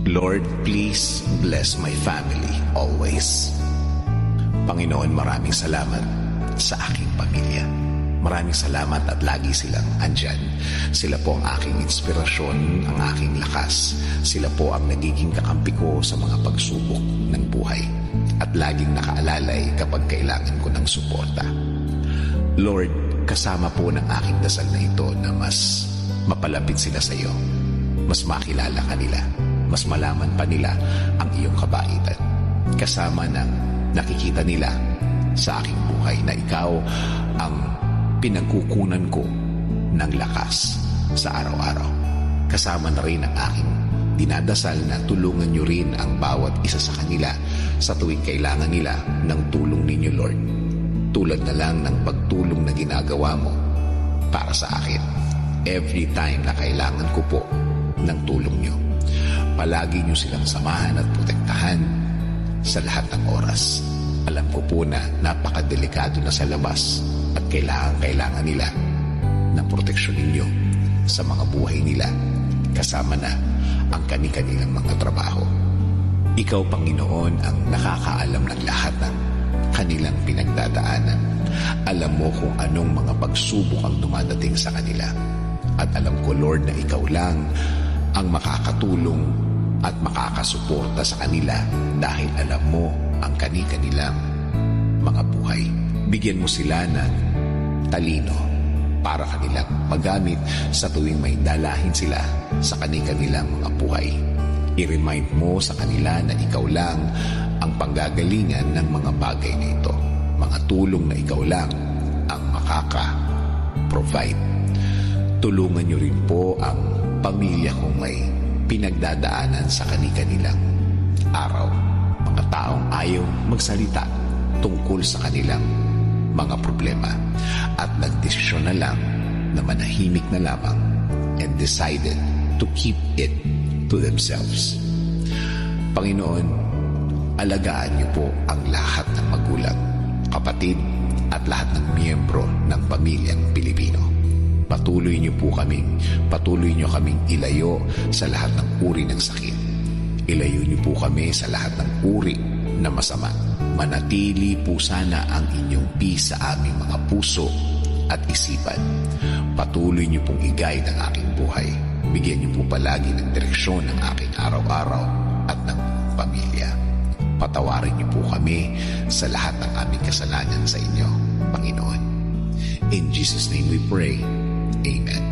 Lord, please bless my family always. Panginoon, maraming salamat sa aking pamilya. Maraming salamat at lagi silang andyan. Sila po ang aking inspirasyon, ang aking lakas. Sila po ang nagiging kakampi ko sa mga pagsubok ng buhay. At laging nakaalalay kapag kailangan ko ng suporta. Lord, kasama po ng aking dasal na ito na mas mapalapit sila sa iyo. Mas makilala ka nila. Mas malaman pa nila ang iyong kabaitan. Kasama ng nakikita nila sa aking buhay na ikaw ang pinagkukunan ko ng lakas sa araw-araw. Kasama na rin ang aking dinadasal na tulungan niyo rin ang bawat isa sa kanila sa tuwing kailangan nila ng tulong ninyo, Lord. Tulad na lang ng pagtulong na ginagawa mo para sa akin. Every time na kailangan ko po ng tulong niyo. Palagi niyo silang samahan at protektahan sa lahat ng oras. Alam ko po na napakadelikado na sa labas at kailangan nila ng proteksyon ninyo sa mga buhay nila, kasama na ang kani-kanilang mga trabaho. Ikaw, Panginoon, ang nakakaalam ng lahat ng kanilang pinagdadaanan. Alam mo kung anong mga pagsubok ang dumadating sa kanila. At alam ko, Lord, na ikaw lang ang makakatulong at makakasuporta sa kanila dahil alam mo ang kani-kanilang mga buhay. Bigyan mo sila ng talino para kanilang magamit sa tuwing may dalahin sila sa kani-kanilang mga buhay. I-remind mo sa kanila na ikaw lang ang panggagalingan ng mga bagay na ito. Mga tulong na ikaw lang ang makaka-provide. Tulungan niyo rin po ang pamilya kong may pinagdadaanan sa kani-kanilang araw. Mga taong ayaw magsalita tungkol sa kanilang mga problema at nagdesisyon na lang na manahimik na lamang and decided to keep it to themselves. Panginoon, alagaan niyo po ang lahat ng magulang, kapatid at lahat ng miyembro ng pamilyang Pilipino. Patuloy niyo kaming ilayo sa lahat ng uri ng sakit. Ilayo niyo po kami sa lahat ng uri na masama. Manatili po sana ang inyong peace sa aming mga puso at isipan. Patuloy niyo pong i-guide ang aking buhay. Bigyan niyo po palagi ng direksyon ng aking araw-araw at ng pamilya. Patawarin niyo po kami sa lahat ng aming kasalanan sa inyo, Panginoon. In Jesus' name we pray. Amen.